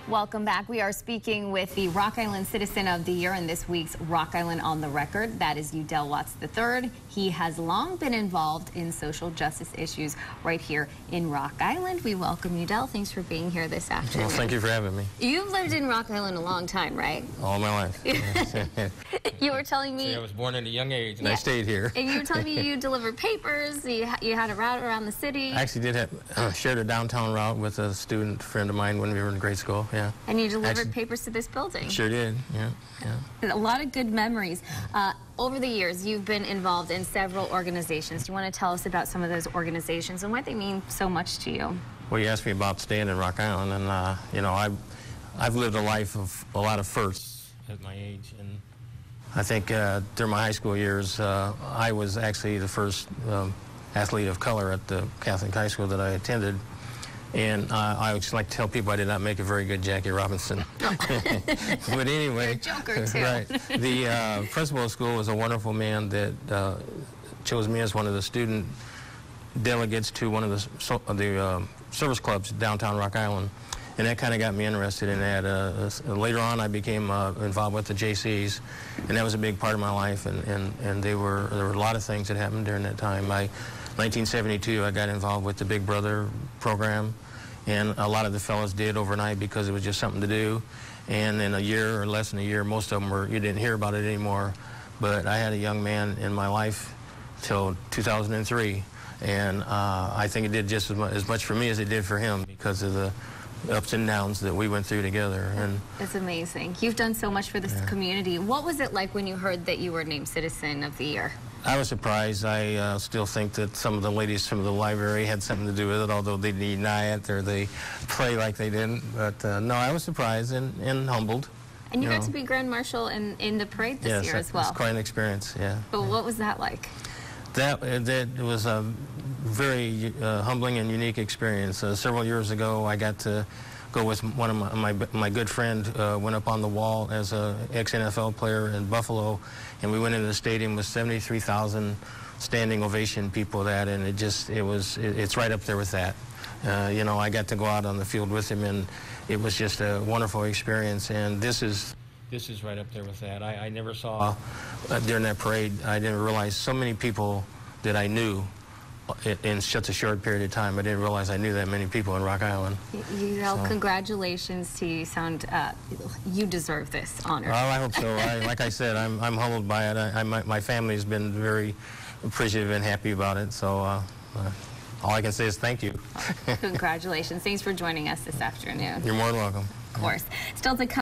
Welcome back. We are speaking with the Rock Island Citizen of the Year in this week's Rock Island on the Record. That is Eudell Watts III. He has long been involved in social justice issues right here in Rock Island. We welcome Eudell. Thanks for being here this afternoon. Well, thank you for having me. You've lived in Rock Island a long time, right? All my life. You were telling me... See, I was born at a young age, and I stayed here. And you were telling me you delivered papers, you had a route around the city. I actually did have, shared a downtown route with a student friend of mine when we were in grade school, yeah. And you delivered papers to this building. Sure did, yeah. And a lot of good memories. Over the years, you've been involved in several organizations. Do you want to tell us about some of those organizations and why they mean so much to you? Well, you asked me about staying in Rock Island, and, you know, I've lived a life of a lot of firsts at my age. And I think during my high school years, I was actually the first athlete of color at the Catholic high school that I attended. And I always like to tell people I did not make a very good Jackie Robinson. But anyway, you're a joker too. Right. The principal of school was a wonderful man that chose me as one of the student delegates to one of the service clubs downtown Rock Island. And that kind of got me interested in that. Later on, I became involved with the JCs, and that was a big part of my life. And there were a lot of things that happened during that time. 1972, I got involved with the Big Brother program, and a lot of the fellas did overnight because it was just something to do. And in a year or less than a year, most of them you didn't hear about it anymore. But I had a young man in my life till 2003, and I think it did just as much for me as it did for him because of the ups and downs that we went through together. And it's amazing. You've done so much for this community. What was it like when you heard that you were named Citizen of the Year? I was surprised. I still think that some of the ladies from the library had something to do with it, although they deny it or they play like they didn't. But no, I was surprised and humbled. And you got to be Grand Marshal in the parade this year as well. Yes, it was quite an experience, yeah. But what was that like? That was a very humbling and unique experience. Several years ago, I got to go with one of my good friend, went up on the wall as an ex-NFL player in Buffalo, and we went into the stadium with 73,000 standing ovation people. And it's right up there with that. You know, I got to go out on the field with him, and it was just a wonderful experience. And this is right up there with that. I never saw during that parade. I didn't realize so many people that I knew in such a short period of time. I didn't realize I knew that many people in Rock Island. Congratulations to you. You deserve this honor. Well, I hope so. Like I said, I'm humbled by it. My family's been very appreciative and happy about it. So all I can say is thank you. Congratulations. Thanks for joining us this afternoon. You're more than welcome. Of course. Still to come.